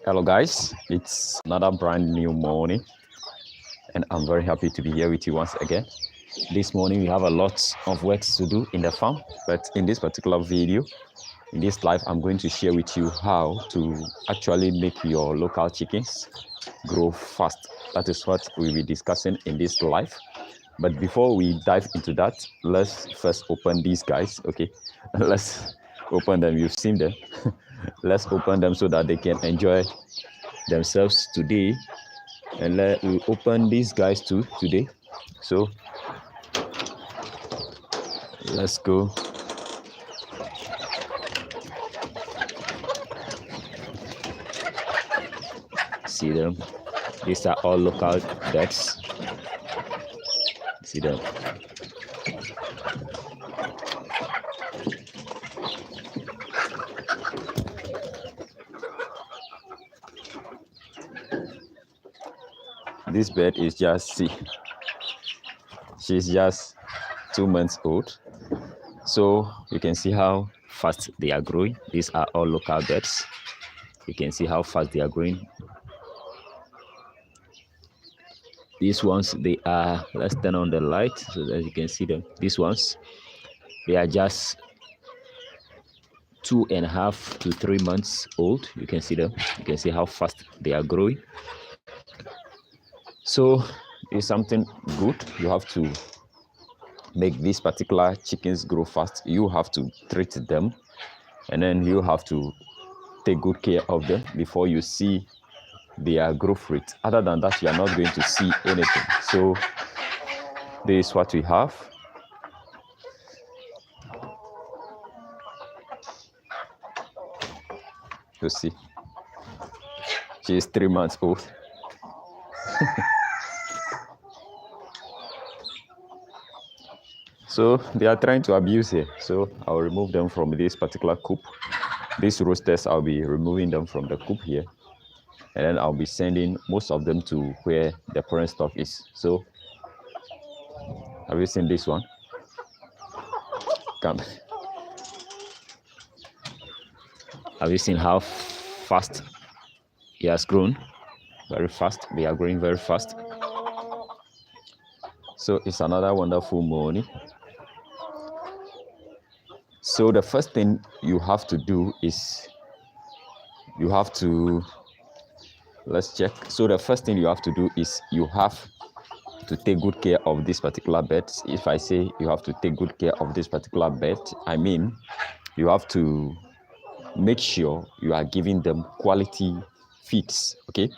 Hello guys, it's another brand new morning and I'm very happy to be here with you once again. This morning we have a lot of work to do in the farm, but in this particular video, in this live, I'm going to share with you how to actually make your local chickens grow fast. That is what we'll be discussing in this live. But before we dive into that, let's first open these guys, okay? Let's open them. You've seen them. Let's open them so that they can enjoy themselves today. And we'll open these guys too today. So let's go. See them. These are all local ducks. See them. This bird is she's just 2 months old. So you can see how fast they are growing. These are all local birds. You can see how fast they are growing. These ones, they are, let's turn on the light so that you can see them. These ones, they are just 2.5 to 3 months old. You can see them. You can see how fast they are growing. So it's something good. You have to make these particular chickens grow fast. You have to treat them, and then you have to take good care of them before you see their growth rate. Other than that, you are not going to see anything. So this is what we have. You see, she is 3 months old. So they are trying to abuse her. So I'll remove them from this particular coop. These roosters, I'll be removing them from the coop here. And then I'll be sending most of them to where the parent stock is. So have you seen this one? Come. Have you seen how fast he has grown? Very fast. They are growing very fast. So it's another wonderful morning. So the first thing you have to do is you have to, let's check. So the first thing you have to do is you have to take good care of this particular bed. If I say you have to take good care of this particular bed, I mean you have to make sure you are giving them quality feeds, okay?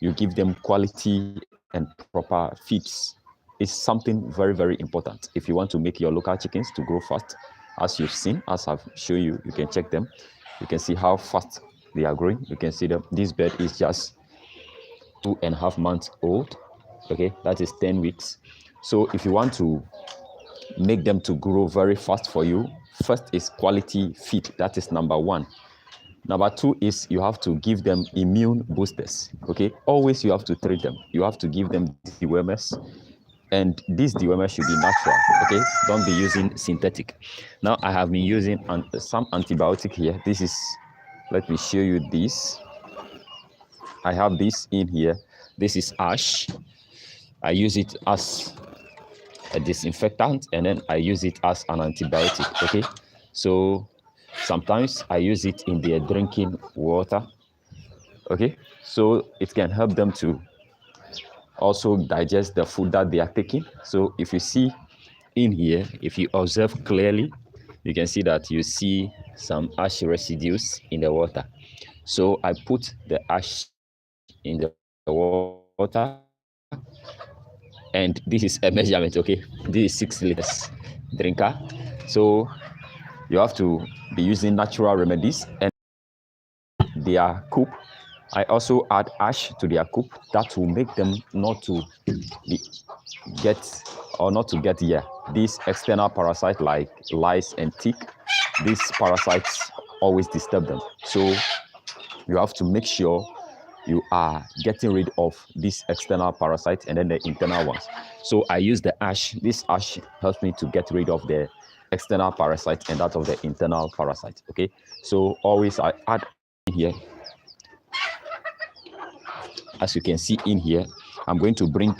You give them quality and proper feeds. It's something very, very important if you want to make your local chickens to grow fast. As you've seen, as I've shown you, you can check them. You can see how fast they are growing. You can see them. This bird is just 2.5 months old. Okay, that is 10 weeks. So if you want to make them to grow very fast for you, first is quality feed. That is number one. Number two is you have to give them immune boosters. Okay, always you have to treat them. You have to give them dewormers, and these dewormers should be natural. Okay, don't be using synthetic. Now I have been using some antibiotic here. This is, let me show you this. I have this in here. This is ash. I use it as a disinfectant, and then I use it as an antibiotic. Okay, so sometimes I use it in their drinking water. Okay, so it can help them to also digest the food that they are taking. So if you see in here, if you observe clearly, you can see that you see some ash residues in the water. So I put the ash in the water, and this is a measurement. Okay, this is 6 liters drinker. So you have to be using natural remedies, and their coop, I also add ash to their coop. That will make them not to get these external parasites like lice and tick. These parasites always disturb them. So you have to make sure you are getting rid of these external parasites and then the internal ones. So I use the ash. This ash helps me to get rid of the external parasite and that of the internal parasite. Okay, so always I add here As you can see in here, I'm going to bring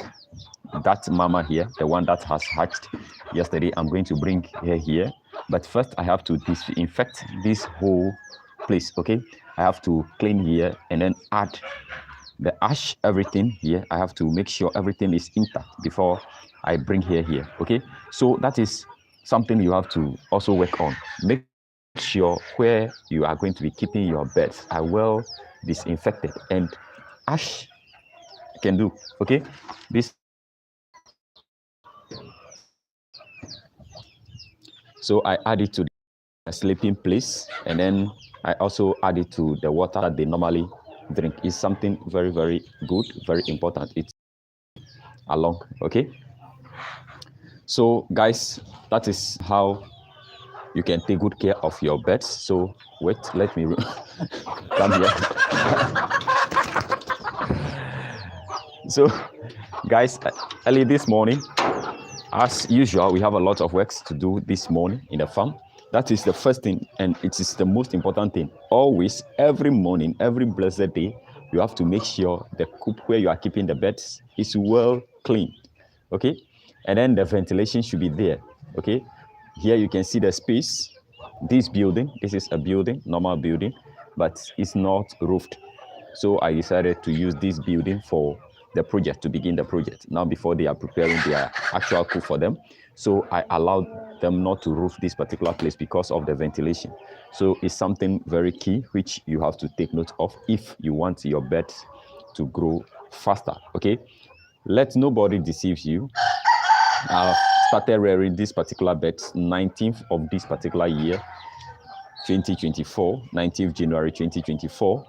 that mama here, the one that has hatched yesterday. I'm going to bring her here, but first I have to disinfect this whole place. Okay, I have to clean here and then add the ash, everything here. I have to make sure everything is intact before I bring her here. Okay, so that is something you have to also work on. Make sure where you are going to be keeping your beds are well disinfected, and ash can do. Okay, this so I add it to the sleeping place, and then I also add it to the water that they normally drink. Is something very, very good, very important. It's along. Okay, so guys, that is how you can take good care of your beds. So wait, let me come here. So guys, early this morning, as usual, we have a lot of works to do this morning in the farm. That is the first thing, and it is the most important thing. Always, every morning, every blessed day, you have to make sure the coop where you are keeping the beds is well cleaned. Okay, and then the ventilation should be there. Okay, here you can see the space. This building, this is a building, normal building, but it's not roofed. So I decided to use this building for the project, to begin the project. Now, before they are preparing their actual coop for them, so I allowed them not to roof this particular place because of the ventilation. So it's something very key which you have to take note of if you want your beds to grow faster. Okay, let nobody deceive you. I've started rearing this particular bed 19th of this particular year, 2024, 19th January 2024.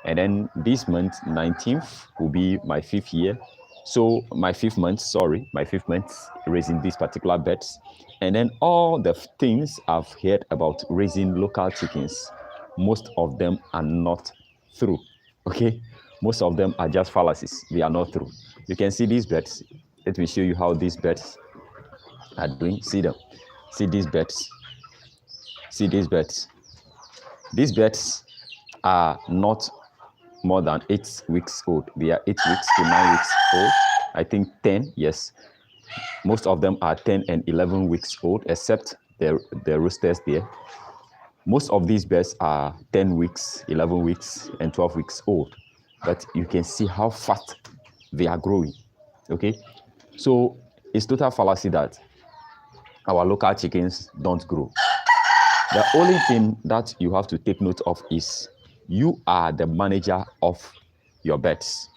And then this month, 19th, will be my 5th year. So my 5th month raising these particular beds. And then all the things I've heard about raising local chickens, most of them are not true. Okay? Most of them are just fallacies. They are not true. You can see these beds. Let me show you how these beds are doing. See them. See these beds. See these beds. These beds are not more than 8 weeks old. They are 8 weeks to 9 weeks old. I think 10, yes. Most of them are 10 and 11 weeks old, except the roosters there. Most of these birds are 10 weeks, 11 weeks, and 12 weeks old. But you can see how fast they are growing. Okay? So it's total fallacy that our local chickens don't grow. The only thing that you have to take note of is you are the manager of your birds.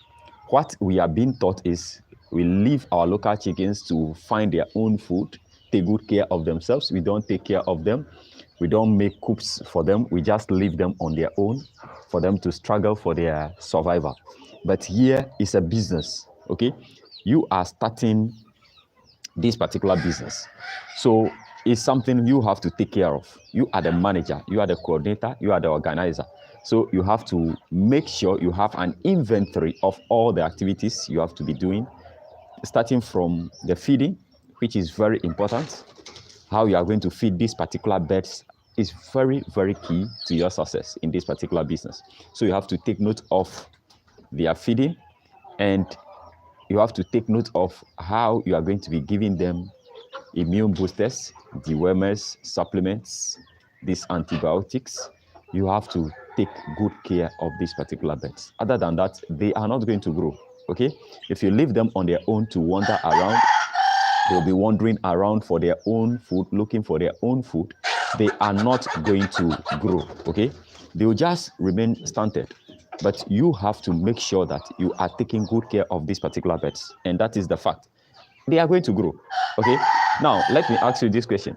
What we are being taught is we leave our local chickens to find their own food, take good care of themselves. We don't take care of them. We don't make coops for them. We just leave them on their own for them to struggle for their survival. But here is a business, okay? You are starting this particular business. So it's something you have to take care of. You are the manager, you are the coordinator, you are the organizer. So you have to make sure you have an inventory of all the activities you have to be doing, starting from the feeding, which is very important. How you are going to feed these particular birds is very, very key to your success in this particular business. So you have to take note of their feeding, and you have to take note of how you are going to be giving them immune boosters, dewormers, supplements, these antibiotics. You have to take good care of these particular birds. Other than that, they are not going to grow. Okay? If you leave them on their own to wander around, they'll be wandering around for their own food, looking for their own food. They are not going to grow. Okay? They will just remain stunted. But you have to make sure that you are taking good care of these particular birds. And that is the fact. They are going to grow. Okay? Now, let me ask you this question.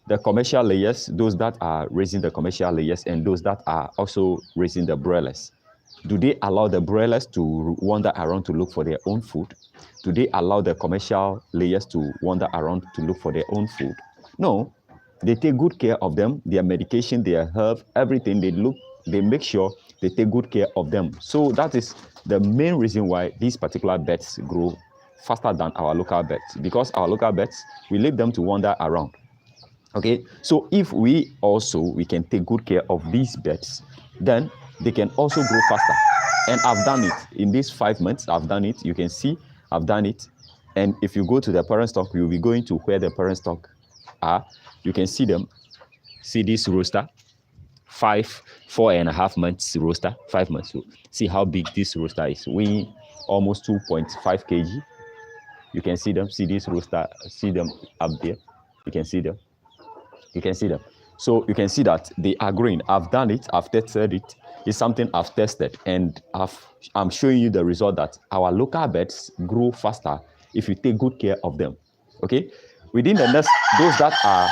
The commercial layers, those that are raising the commercial layers and those that are also raising the broilers, do they allow the broilers to wander around to look for their own food? Do they allow the commercial layers to wander around to look for their own food? No. They take good care of them, their medication, their herb, everything. They make sure they take good care of them. So that is the main reason why these particular birds grow faster than our local birds, because our local birds, we leave them to wander around. Okay, so if we can take good care of these birds, then they can also grow faster. And I've done it in these 5 months. I've done it. You can see I've done it. And if you go to the parent stock, you'll be going to where the parent stock are. You can see them. See this rooster, 4.5 months rooster, 5 months. So see how big this rooster is, weighing almost 2.5 kg. You can see them. See this rooster. See them up there. You can see them. You can see them. So you can see that they are growing. I've done it. I've tested it. It's something I've tested, and I'm showing you the result that our local birds grow faster if you take good care of them. Okay. Within the next, those that are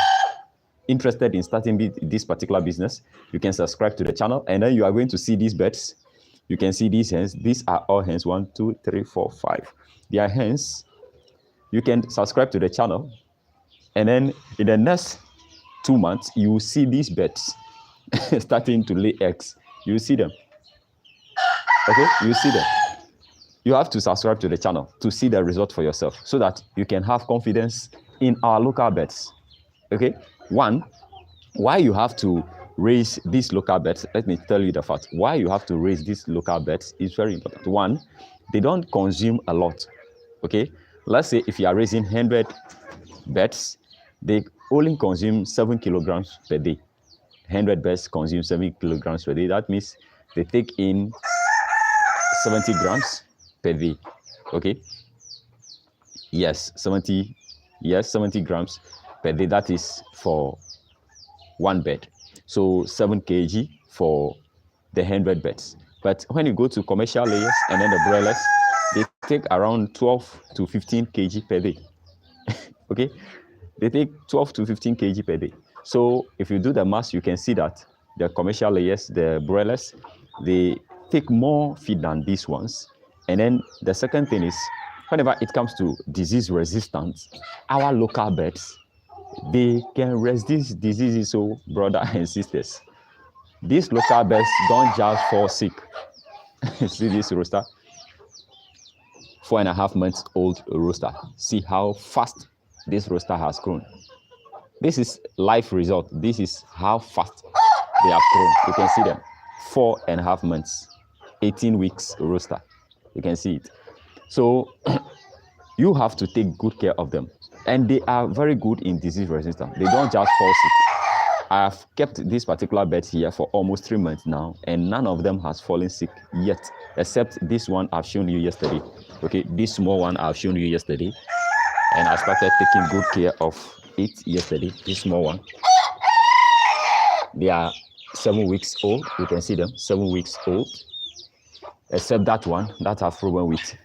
interested in starting this particular business, you can subscribe to the channel, and then you are going to see these birds. You can see these hens. These are all hens. 1, 2, 3, 4, 5. They are hens. You can subscribe to the channel, and then in the next 2 months, you will see these birds starting to lay eggs. You will see them. Okay, you will see them. You have to subscribe to the channel to see the result for yourself, so that you can have confidence in our local birds. Okay, one, why you have to raise these local birds, let me tell you the fact. Why you have to raise these local birds is very important. One, they don't consume a lot. Okay, let's say if you are raising 100 birds, they only consume 7 kilograms per day. 100 birds consume 7 kilograms per day. That means they take in 70 grams per day. Okay, yes, 70 grams per day. That is for one bird. So 7 kg for the 100 birds. But when you go to commercial layers and then the broilers, they take around 12 to 15 kg per day. Okay, they take 12 to 15 kg per day. So if you do the math, you can see that the commercial layers, the broilers, they take more feed than these ones. And then the second thing is, whenever it comes to disease resistance, our local birds, they can resist diseases. So brothers and sisters, these local birds don't just fall sick. See this rooster, 4.5 months old rooster. See how fast this rooster has grown. This is live result. This is how fast they have grown. You can see them. 4.5 months, 18 weeks rooster. You can see it. So you have to take good care of them. And they are very good in disease resistance. They don't just fall sick. I have kept this particular bird here for almost 3 months now, and none of them has fallen sick yet, except this one I've shown you yesterday. Okay, this small one I've shown you yesterday, and I started taking good care of it yesterday. This small one, they are 7 weeks old. You can see them, 7 weeks old, except that one that have problem with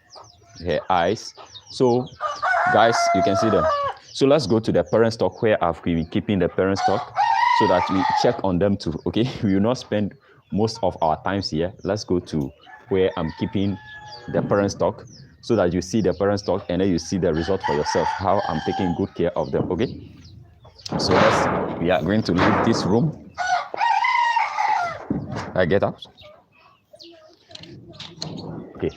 her eyes. So guys, you can see them. So let's go to the parent stock where I've been keeping the parent stock, so that we check on them too. Okay, we will not spend most of our times here. Let's go to where I'm keeping the parent stock, so that you see the parent stock and then you see the result for yourself, how I'm taking good care of them. Okay, so we are going to leave this room. I get out. Okay,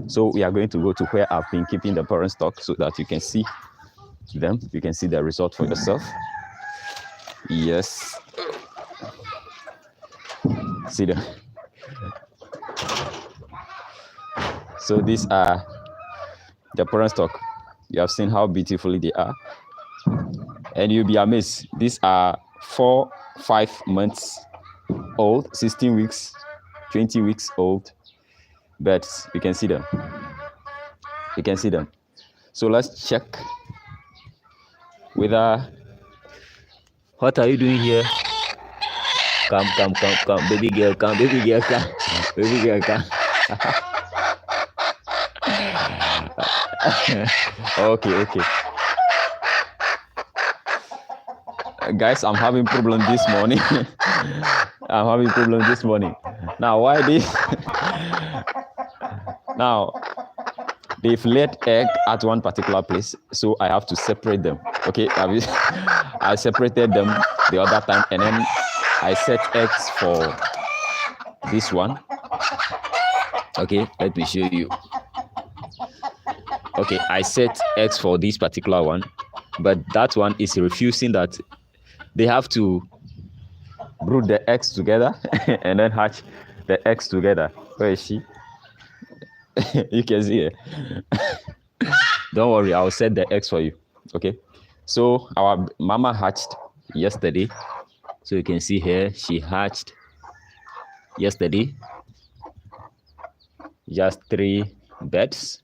so we are going to go to where I've been keeping the parent stock, so that you can see them. You can see the result for yourself. Yes, see them. So these are the parent stock. You have seen how beautifully they are, and you'll be amazed. These are 4-5 months old, 16 weeks, 20 weeks old birds. You can see them. You can see them. So let's check whether. What are you doing here? Come, baby girl, come, baby girl, come, baby girl, come. Okay. Guys, I'm having problem this morning. Now, why this? Now, they've laid egg at one particular place, so I have to separate them. Okay, I separated them the other time, and then I set eggs for this one. Okay, let me show you. Okay, I set eggs for this particular one, but that one is refusing that. They have to brood the eggs together and then hatch the eggs together. Where is she? You can see her. Don't worry, I'll set the eggs for you. Okay. So our mama hatched yesterday. So you can see here, she hatched yesterday. Just 3 birds.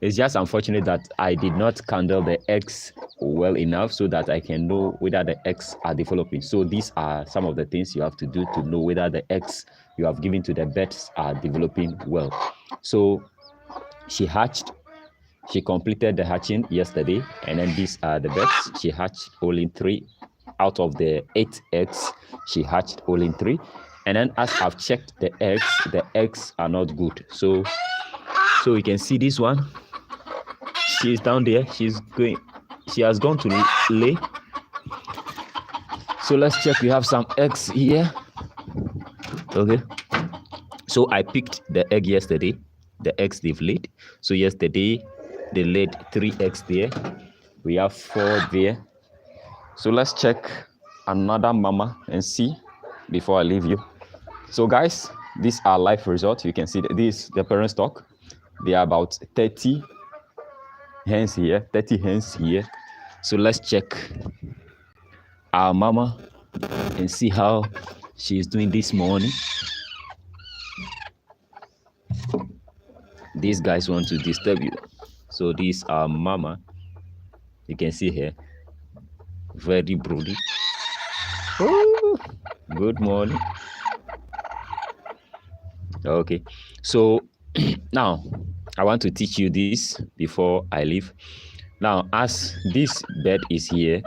It's just unfortunate that I did not candle the eggs well enough so that I can know whether the eggs are developing. So these are some of the things you have to do to know whether the eggs you have given to the birds are developing well. So she hatched. She completed the hatching yesterday, and then these are the birds. She hatched only 3 out of the 8 eggs. She hatched only 3, and then as I've checked the eggs are not good. So you can see this one. She's down there. She has gone to lay. So let's check. We have some eggs here. Okay. So I picked the egg yesterday. The eggs they've laid. So yesterday they laid 3 eggs there. We have 4 there. So let's check another mama and see before I leave you. So guys, these are live results. You can see that this the parent stock. There are about 30 hens here. 30 hens here. So let's check our mama and see how she's doing this morning. These guys want to disturb you. So these are mama. You can see here. Very broody. Oh, good morning. Okay. So now I want to teach you this before I leave. Now, as this bed is here,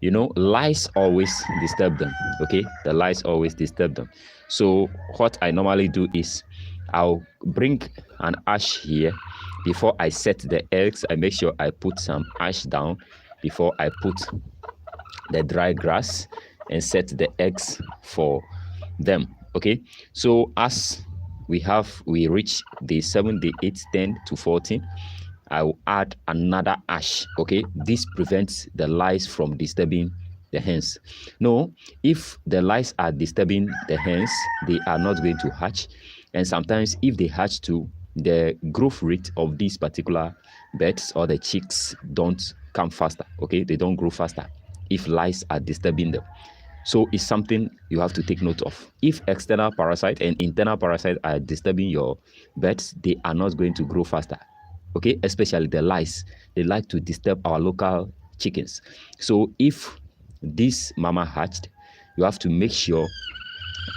you know, lice always disturb them. Okay, the lice always disturb them. So what I normally do is I'll bring an ash here before I set the eggs. I make sure I put some ash down before I put the dry grass and set the eggs for them. Okay, so as we reach day 7, day 8, 10 to 14, I will add another ash. Okay, this prevents the lice from disturbing the hens. No, if the lice are disturbing the hens, they are not going to hatch, and sometimes if they hatch too, the growth rate of these particular birds or the chicks don't come faster. Okay, they don't grow faster if lice are disturbing them. So it's something you have to take note of. If external parasite and internal parasite are disturbing your birds, they are not going to grow faster. Okay, especially the lice. They like to disturb our local chickens. So if this mama hatched, you have to make sure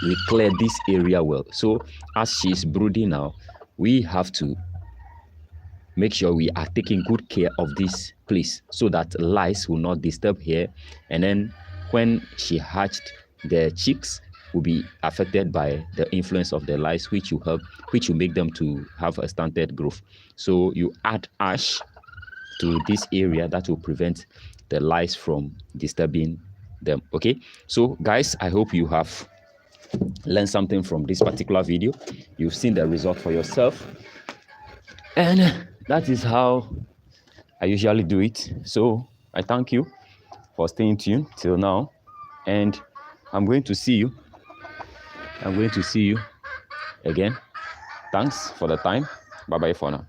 we clear this area well. So as she's brooding now, we have to make sure we are taking good care of this place so that lice will not disturb here. And then when she hatched, the chicks will be affected by the influence of the lice, which will make them to have a stunted growth. So you add ash to this area that will prevent the lice from disturbing them. Okay, so guys, I hope you have learned something from this particular video. You've seen the result for yourself, and that is how I usually do it. So I thank you for staying tuned till now, and I'm going to see you again. Thanks for the time. Bye bye for now.